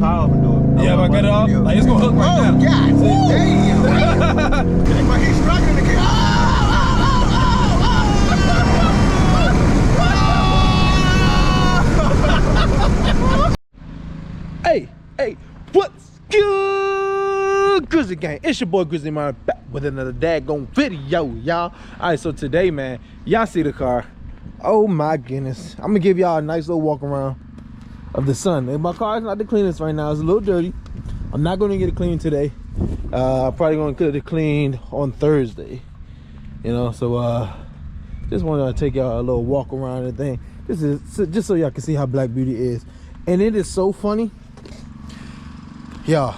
car off and do it. Yeah, if I get it off, like it's gonna hook right now. Oh, God. Damn. He's struggling to get. Hey, what's good, Grizzly Gang? It's your boy Grizzly Man back with another daggone video, y'all. Alright, so today, man, y'all see the car. Oh my goodness. I'm gonna give y'all a nice little walk around of the sun. And my car is not the cleanest right now. It's a little dirty. I'm not gonna get it cleaned today. I'm probably gonna get it cleaned on Thursday. You know, so just wanted to take y'all a little walk around the thing. This is just so y'all can see how Black Beauty is. And it is so funny. Y'all,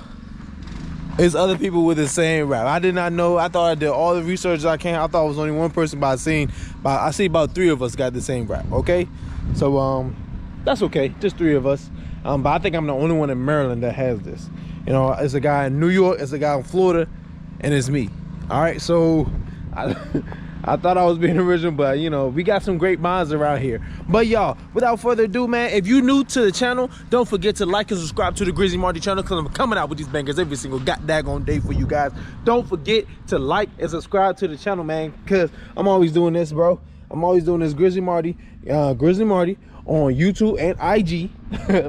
it's other people with the same rap. I did not know. I thought I did all the research I can. I thought it was only one person, but I see about 3 of us got the same rap. Okay, so that's okay, just 3 of us. But I think I'm the only one in Maryland that has this. You know, it's a guy in New York, it's a guy in Florida, and it's me. All right, so I thought I was being original, but you know, we got some great minds around here. But y'all, without further ado, man, if you new to the channel, don't forget to like and subscribe to the Grizzly Marty channel, because I'm coming out with these bangers every single daggone day for you guys. Don't forget to like and subscribe to the channel, man, because I'm always doing this, bro. I'm always doing this Grizzly Marty on YouTube and IG.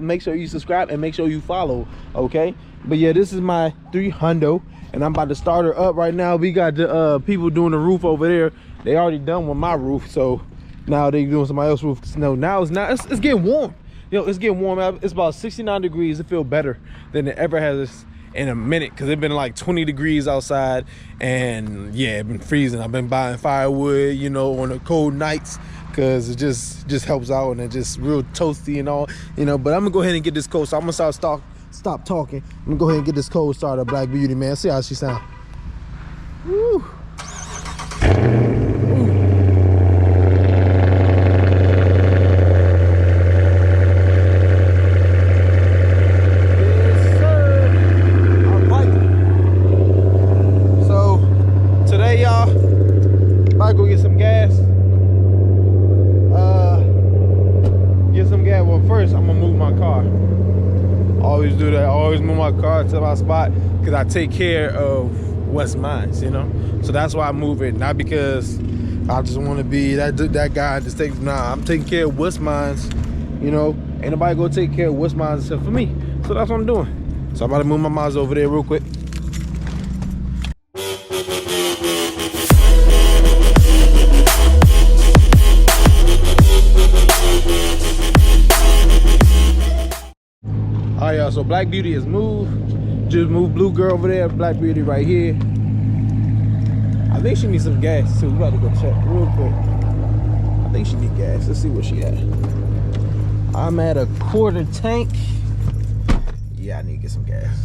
Make sure you subscribe and make sure you follow, okay? But yeah, this is my 300. And I'm about to start her up right now. We got the people doing the roof over there. They already done with my roof, so now they doing somebody else's roof. No, now it's getting warm. You know, it's getting warm. It's about 69 degrees. It feels better than it ever has in a minute, because it's been like 20 degrees outside, and yeah, it's been freezing. I've been buying firewood, you know, on the cold nights, because it just helps out, and it's just real toasty and all, you know. But I'm gonna go ahead and get this cold, so I'm gonna stop talking. I'm gonna go ahead and get this cold started of Black Beauty, man. See how she sound. Woo. Yes, sir. I like it. So today, y'all, about to go get some gas. Get some gas. Well, first I'm gonna move my car. Always do that. I always move my car to my spot, because I take care of what's mine, you know. So that's why I move it, not because I just want to be that guy just take. Nah, I'm taking care of what's mine, you know. Ain't nobody gonna take care of what's mine except for me. So that's what I'm doing. So I'm about to move my Mazda over there real quick. All right, y'all, so Black Beauty is moved. Just moved Blue Girl over there, Black Beauty right here. I think she needs some gas too. We about to go check real quick. I think she needs gas. Let's see where she at. I'm at a 1/4 tank. Yeah, I need to get some gas.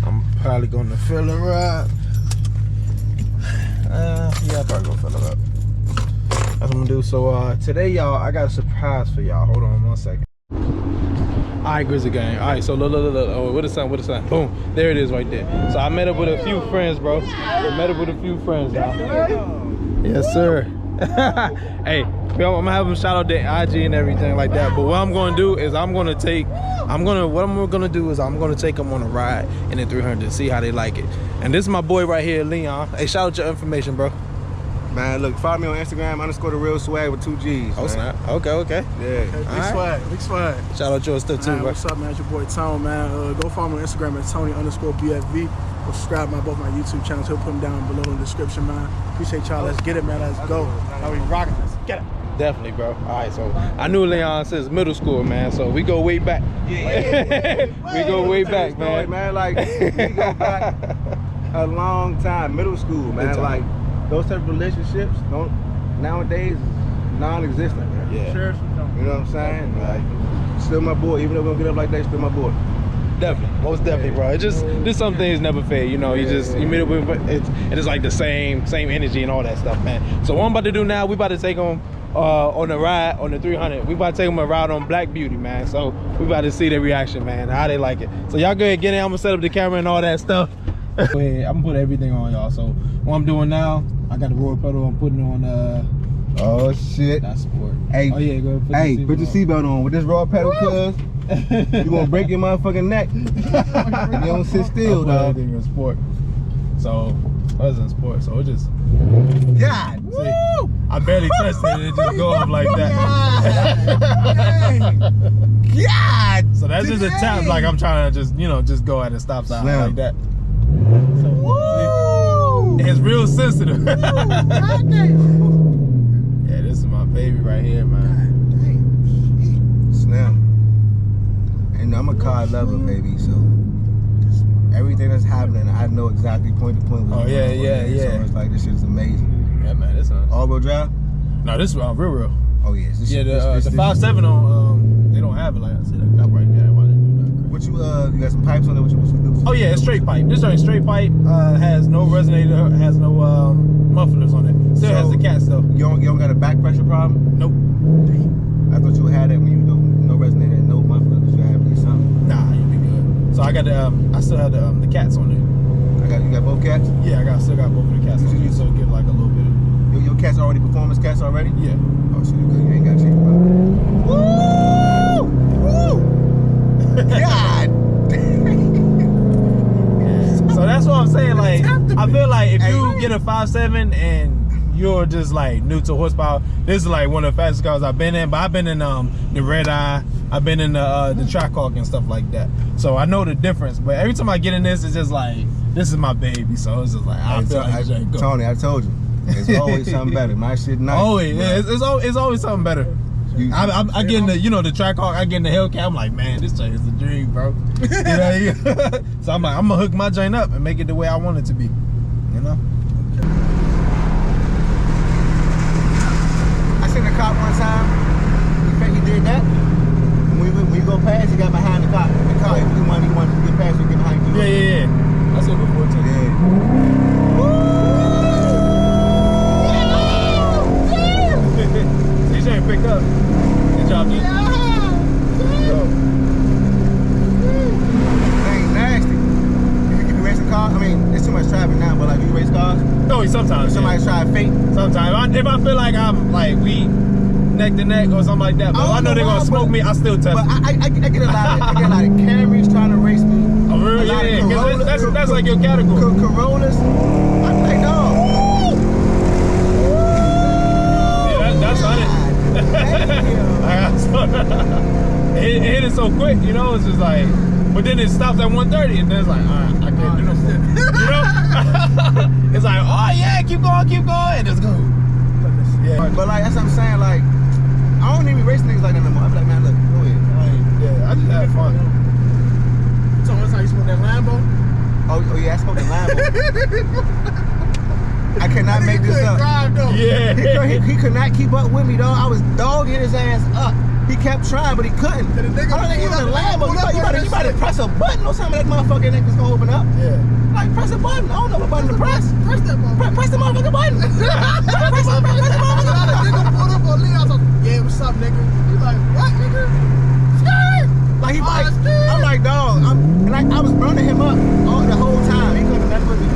I'm probably gonna fill her up. Yeah, I'm probably gonna fill her up. That's what I'm gonna do. So today, y'all, I got a surprise for y'all. Hold on 1 second. All right, Grizzly Gang. All right, so look. Oh, what a sign. Boom, there it is right there. So I met up with a few friends, bro. I met up with a few friends, y'all. Yes, sir. Hey, I'm gonna have them shout out their IG and everything like that. But what I'm gonna do is I'm gonna take them on a ride in the 300 to see how they like it. And this is my boy right here, Leon. Hey, shout out your information, bro. Man, look, follow me on Instagram, _TheRealSwag with 2 G's. Oh, snap. Okay. Yeah. Big swag. Shout out yours stuff too, bro. What's up, man? It's your boy Tone, man. Go follow me on Instagram at Tony_BFV. Go subscribe to both my YouTube channels. He'll put them down below in the description, man. Appreciate y'all. Let's get it, man. Let's go. Now we rocking. Let's get it. Definitely, bro. All right, so I knew Leon since middle school, man. So we go way back. We go way back, man. Like, we go back a long time. Middle school, man. Like, those type of relationships nowadays non-existent, man. Yeah. Sure. You know what I'm saying? Like, still my boy. Even though we don't get up like that, still my boy. Definitely, most definitely, bro. It's just some things never fade, you know. You meet up with it's like the same energy and all that stuff, man. So what I'm about to do now, we about to take them on the ride on the 300. We about to take them a ride on Black Beauty, man. So we about to see their reaction, man, how they like it. So y'all go ahead, get in. I'm gonna set up the camera and all that stuff. Go ahead, I'm gonna put everything on, y'all. So what I'm doing now, I got the roll pedal. I'm putting on oh shit. That's sport. Hey, oh yeah, go ahead, put your seatbelt on with this raw pedal, cuz. You gonna break your motherfucking neck. You don't sit still, dog. Anything in sport. So I was in sport, so it just God. see, I barely touched it and it just go up like that. God. So that's just a tap, like I'm trying to just, you know, just go at a stop sign like that. So see, it's real sensitive. Yeah, this is my baby right here, man. Slim. And I'm a car lover, baby, so everything that's happening, I know exactly point to point. Oh, yeah. So it's like, this shit's amazing. Yeah, man, this one. All-wheel drive? No, this is real. Oh, yes. This Yeah, shit, the 5.7 on, they don't have it like I said. That cup right there. Why they do that? What you got some pipes on it? What you do? Oh yeah, it's straight pipe. This joint straight pipe. Has no resonator, has no mufflers on it. Still has the cats though. You don't got a back pressure problem? Nope. I thought you had that when you do no resonator and no mufflers. You have to be something. Nah, you'll be good. So I got the I still have the cats on it. You got both cats? Yeah, still got both of the cats on it. So get like a little bit of. Your cats already performance cats already? Yeah. Oh, so you good. You ain't got to change them out. Woo! Woo! God. So that's what I'm saying. Like, I feel like if you get a 5.7 and you're just like new to horsepower, this is like one of the fastest cars I've been in. But I've been in the Red Eye, I've been in the Trackhawk and stuff like that. So I know the difference. But every time I get in this, it's just like, this is my baby. So it's just like, I feel like go. Tony, I told you, it's always something better. My shit nice. Always, yeah, it's always something better. I get in the, you know, the Trackhawk, I get in the Hellcat, I'm like, man, this joint is a dream, bro. You know? So I'm like, I'm gonna hook my joint up and make it the way I want it to be, you know? I seen a cop one time, he did that. When you go past, he got behind the car. The car, he wanted to get past, he get behind you. Yeah. I said before too. Yeah. So you trying to pick up. Good job, dude. That ain't nasty. You be racing cars? I mean, it's too much traffic now, but like, you race cars? No, sometimes. Somebody try to fake? Sometimes. If I feel like I'm like, we neck to neck or something like that, but if I know they're gonna smoke me, I still test But them. I get a lot of Camrys trying to race me. Oh, really? Yeah. That's like your category. Corollas. I'm like, no. Yeah, that's on it. It hit it so quick, you know, it's just like, but then it stops at 130 and then it's like, all right, I can't do no more. You know? It's like, oh yeah, keep going, and just go. Yeah. But like, that's what I'm saying, like, I don't even race niggas like that no more. I'm like, man, look, go ahead. Yeah, I just have fun. So that's how you smoke that Lambo? Oh yeah, I smoked a Lambo. I cannot make this up. Drive, though. Yeah. He could not keep up with me, dog. I was dogging his ass up. He kept trying, but he couldn't. I don't think even a Lambo. You better press a button or something. That motherfucking neck is gonna open up. Yeah. Like, press a button. I don't know what button to press. Press that motherfucker. Press the motherfucking button. Press the motherfucking Nigga button. pulled up on Lee. I was like, yeah, what's up, nigga? He's like, what, nigga? Skirt. Like, I'm like, dog. I was burning him up the whole time. He couldn't mess with me.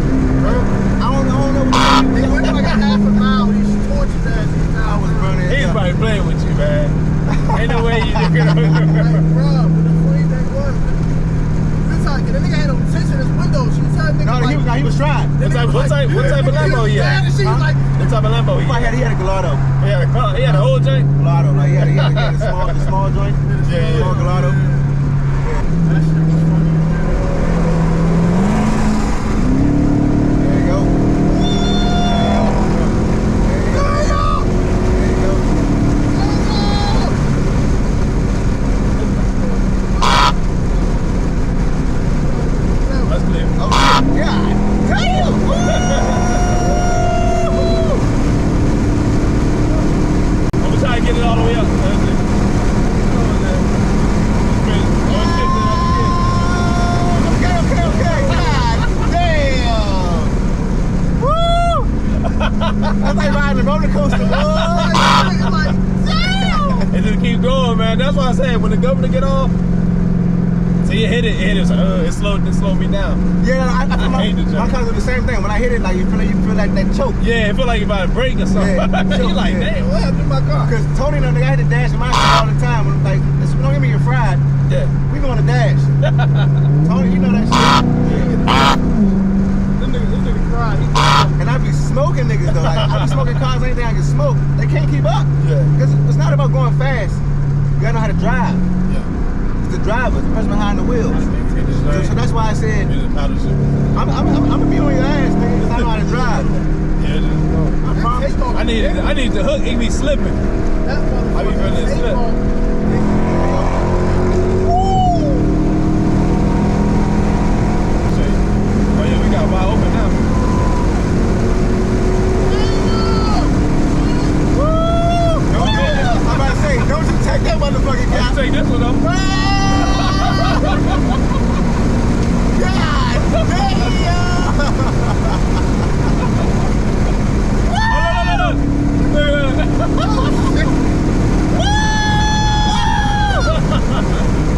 I don't know what They went like a half a mile. He tortured his ass. I was burning He's him up. probably playing with you, man. Ain't no way you Like, bro, but the funny thing was, the nigga had no tints in his windows. She was telling nigga, No, he was trying. What type of Lambo he had? She was like, What type of Lambo he had? He had a Gallardo. He had a whole joint? Gallardo, like he had the small joint. Yeah. Small Gallardo. that shit was funny. There you go. That's clear. Oh, God damn! I'm gonna try to get it all the way up. That's it. Okay. God damn! Woo! That's like riding a roller coaster, boy. Like, damn! It just keep going, man. That's why I said when the governor get off, see, it hit it, it slowed me down. Yeah, I hate the jump. my cars do the same thing. When I hit it, like you feel like that choke. Yeah, it feel like you about to break or something. Yeah, You're like, yeah. damn, what happened to my car? Cause Tony and them, I had to dash in my car all the time. When like, don't get me your fried. Yeah. We going to dash. Tony, you know that shit. Yeah. This nigga cried. And I be smoking niggas though. Like, I be smoking cars, anything I can smoke. They can't keep up. Yeah. Cause it's not about going fast. You gotta know how to drive. Yeah. It's the driver, the person behind the wheels. So that's why I said I'm gonna be on your ass, nigga, cause I know how to drive. Yeah, just go. I promise. I need the hook. It be slipping. I be feeling it slip. Oh yeah, we got wide open now. I'm about to say, don't you take that motherfucking guy. Take this one though.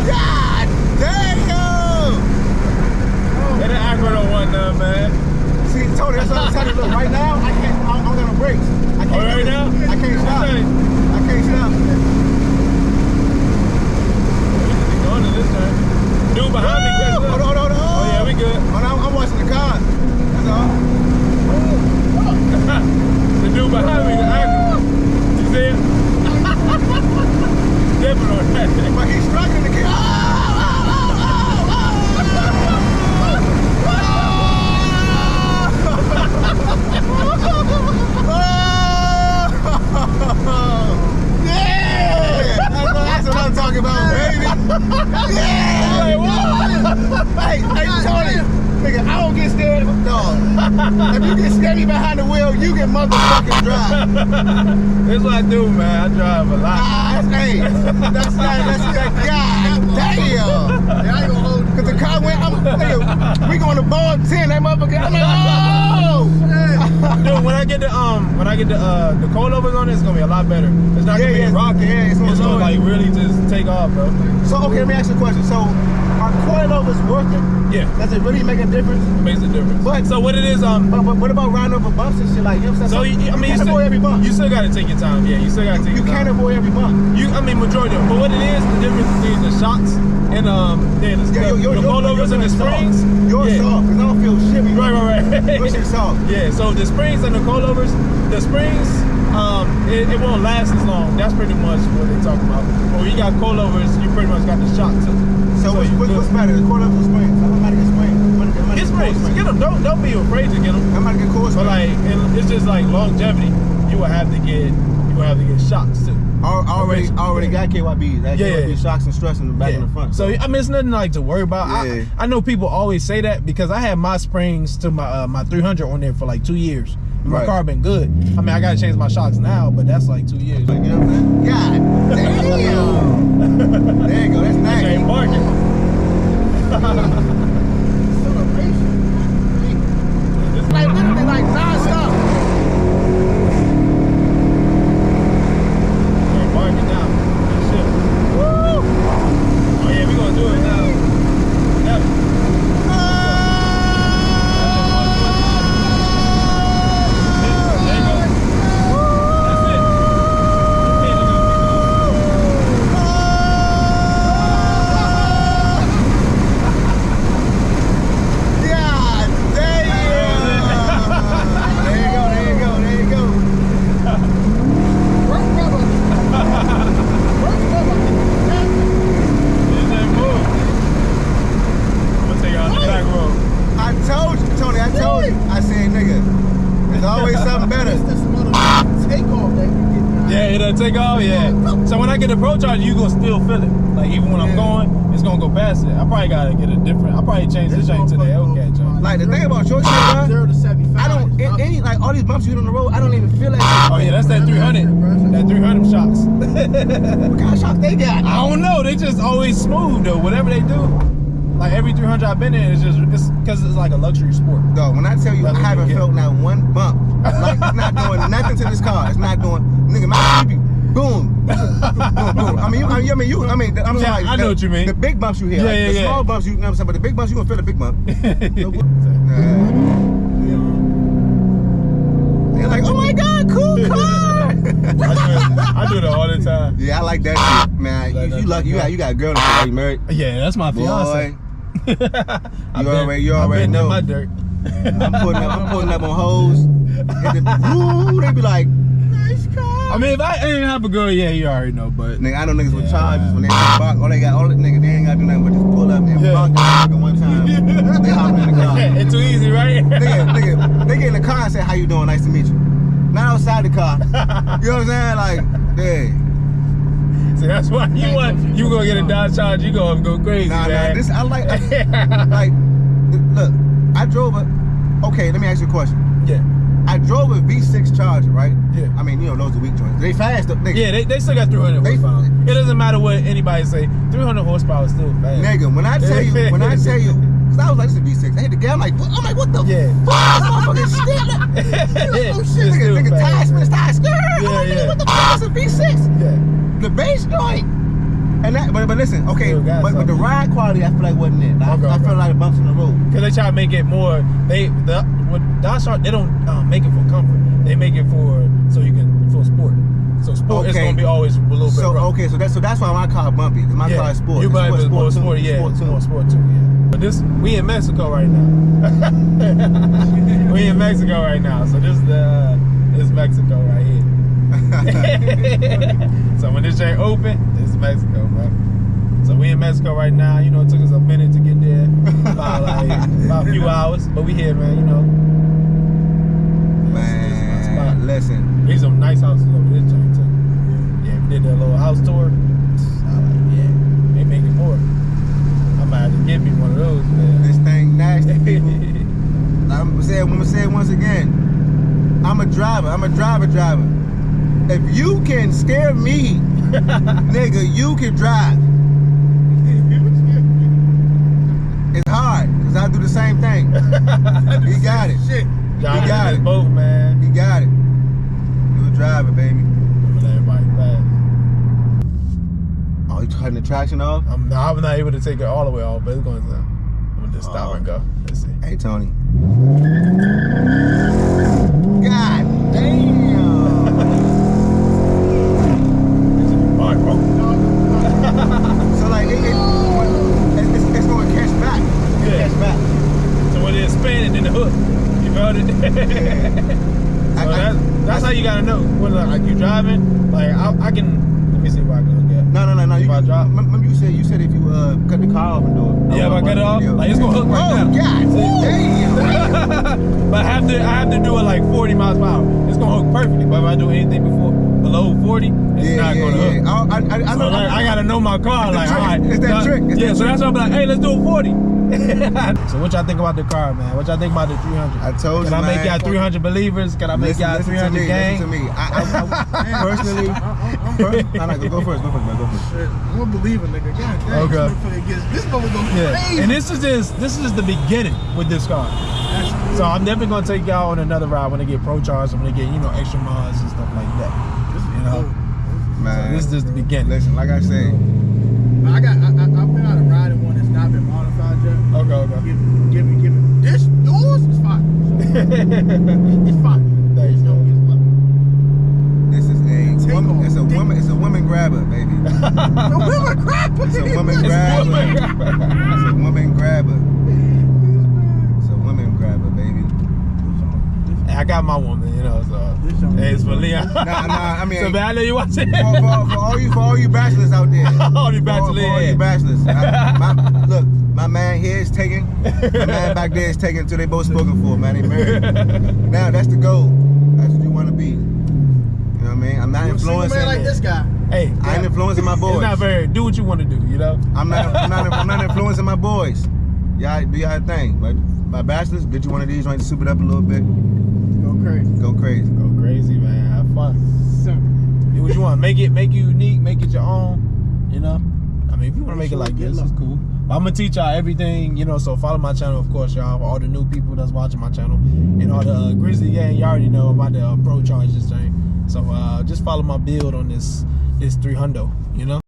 God damn! Get an accurate on one now, man. See, Tony, that's what I'm telling you. Look, right now, I don't got no brakes. I can't. Right now? I can't stop. Okay. I can't stop. Going to this time. Dude behind me, catch up. Hold on. Oh yeah, we good. I'm watching the cars. That's all. The dude behind me, the actor. You see it? Dipping on that thing. But he's struggling to get. Yeah! That's what I'm talking about, baby. Yeah! Hey, Tony, nigga, I don't get scared of a dog. If you get scared behind the wheel, you get motherfucking drive. That's what I do, man. I drive a lot. Hey, that's that guy. Damn. Yeah, I ain't gonna hold it. Cause the car went, nigga, we going to ball 10, that motherfucker, I'm like, oh! Dude, when I get the coilovers on it, it's gonna be a lot better. It's not gonna be rocky. Yeah, it's gonna like really just take off, bro. So okay, let me ask you a question. So are coilovers worth it? Yeah. Does it really make a difference? It makes a difference. But so what it is, but what about riding over bumps and shit like, you know what I'm saying? So you can't avoid every bump. You still gotta take your time. Yeah, you still gotta take your time. You can't avoid every bump. Majority of them. But what it is, the difference between the shocks and the coilovers and the springs. Yours soft, cause I don't feel shimmy. Right. Your shit's soft. Yeah, so the springs and the coilovers, it won't last as long. That's pretty much what they're talking about. But when you got coilovers, you pretty much got the shock too. So what's better, the coilovers or springs? I'm about to get springs. Get springs. Get them. Don't be afraid to get them. I'm about to get cool springs. But like, it's just like longevity. You will have to get shocks too. Already got KYBs. KYB shocks and stress in the back and the front. So I mean, it's nothing like to worry about. Yeah. I know people always say that because I had my springs to my 300 on there for like 2 years. My car been good. I mean, I gotta change my shocks now, but that's like 2 years. You know what I'm saying? God damn. There you go. That's nice. Ain't barking. Like literally like non-stop. Ain't barking now. Good shit. Woo! Oh yeah, we gonna do it now. Yep. Take off, yeah. So when I get the Pro Charger, you gonna still feel it. Like even when I'm going, it's gonna go past it. I probably gotta get a different. I'll probably change this chain to the Hellcat joint. Like the thing about your shit, bro, 0 to 75. I don't like all these bumps you hit on the road. I don't even feel that shit. Oh yeah, that's that 300. That 300 shocks. What kind of shock they got? I don't know. They just always smooth though. Whatever they do. Like every 300 I've been in, it's because it's like a luxury sport. Dog, when I tell you I haven't felt not one bump, like it's not doing nothing to this car. It's not doing, nigga, my CB. boom, boom. I mean, I'm Yeah, like, I know what you mean. The big bumps you hear, Yeah, like, yeah, the yeah. small bumps you know what I'm saying, but the big bumps you gonna feel the big bump. They're like, oh my God, cool car. I do it all the time. Yeah, I like that shit, man. You lucky, you got a girl that you married. Yeah, that's my fiance. Boy, you already know. My dirt. I'm pulling up on hoes. Ooh, they be like, nice car. I mean, if I ain't have a girl, yeah, you already know. But nigga, I know niggas with charges when they buck. All the nigga, they ain't gotta do nothing but just pull up and buck the nigga one time. They hop in the car. It's too easy, right? Nigga, they get in the car and say, how you doing? Nice to meet you. Not outside the car. You know what I'm saying? Like, hey. See, that's why you gonna get a Dodge Charger, you gonna go crazy, man. Nah, this I like look, I drove a. Okay, let me ask you a question. Yeah. I drove a V6 Charger, right? Yeah. I mean, you know, those are weak joints. They fast, nigga. Yeah, they still got 300 horsepower. It doesn't matter what anybody say. 300 horsepower is still fast. Nigga, when I tell you, cause I was like, this is a V6. I hit the gas, I'm like, what the fuck? This motherfucking shit. Oh shit, nigga, tires, tires. Nigga, what the fuck is a V6? Yeah. The base joint. And that, but listen, okay, but the ride quality I feel like wasn't it. I feel like the bumps in the road. Cause they try to make it more. With Dodge Charger, they don't make it for comfort. They make it for sport. So sport is gonna be always a little bit rough. Okay, so that's why my car bumpy. Cause my car is sport. You might be more sport, yeah, more sport too. Yeah. But we in Mexico right now. We in Mexico right now. So this Mexico right here. So when this ain't open, this is Mexico, bro. So we in Mexico right now. You know, it took us a minute to get there, about a few hours, but we here, man. You know. Man, listen. There's some nice houses over this joint too. Yeah, we did that little house tour. I like, yeah, they make it more. I might have to get me one of those, man. This thing nasty, people. I'm gonna say it once again. I'm a driver. If you can scare me, nigga, you can drive. It's hard, because I do the same thing. He got it. Shit. He got it. Both, man. He got it. You a driver, baby. I'm gonna let everybody pass. Oh, you cutting the traction off? I'm not able to take it all the way off, but it's going to. I'm gonna just stop and go. Let's see. Hey, Tony. God damn. So like it's going to catch back. Yeah. Catch back. So when it's spinning in the hook, you felt it. So that's how you gotta know when like you driving. Like I can. Let me see what I can look at. No. If I drop. Remember you said if you cut the car off and do it. Yeah, if I cut it off, like it's gonna hook right now. Oh God damn. But I have to do it like 40 miles per hour. It's gonna hook perfectly. But if I do anything below 40, it's not gonna hook. I gotta know my car. Like, all right, it's that trick. So that's why I'm like, hey, let's do it 40. So what y'all think about the car, man? What y'all think about the 300? I told you, Can I make y'all 300 believers? Can I make y'all 300 gang? Listen to me. I personally, go first, man. I'm a believer, nigga. God damn. Okay. This mother go crazy. And this is the beginning with this car. So I'm definitely gonna take y'all on another ride when they get pro charged, when they get extra mods and stuff like that. You know, man. So this is just the beginning. Listen, like I say, I've been out of riding one that's not been modified yet. Okay. Give me. This yours is fine. It's fine. Thanks, this is it's a woman grabber, baby. A woman grabber. It's a woman grabber. It's a woman grabber. It's a woman grabber, baby. I got my woman, so hey, it's for Leon. Nah, I mean, so bad, I know you watching. For all you bachelors out there. All you bachelors. For all you bachelors. Look, my man here is taken. My man back there is taken until they both spoken for, man. They married. Now that's the goal. That's what you want to be. You know what I mean? I'm not influencing. A man like this guy. Hey, I ain't influencing my boys. It's not very. Do what you want to do. I'm not influencing my boys. Y'all do y'all thing. But my bachelors, get you one of these, trying to soup it up a little bit. Go crazy, man. Have fun. Do what you want. Make you unique. Make it your own. I mean, if you want to make it like this, it's cool. But I'm gonna teach y'all everything. So follow my channel, of course, y'all. For all the new people that's watching my channel, and all the Grizzly gang, you already know about the pro charge this thing. So So just follow my build on this 300, you know.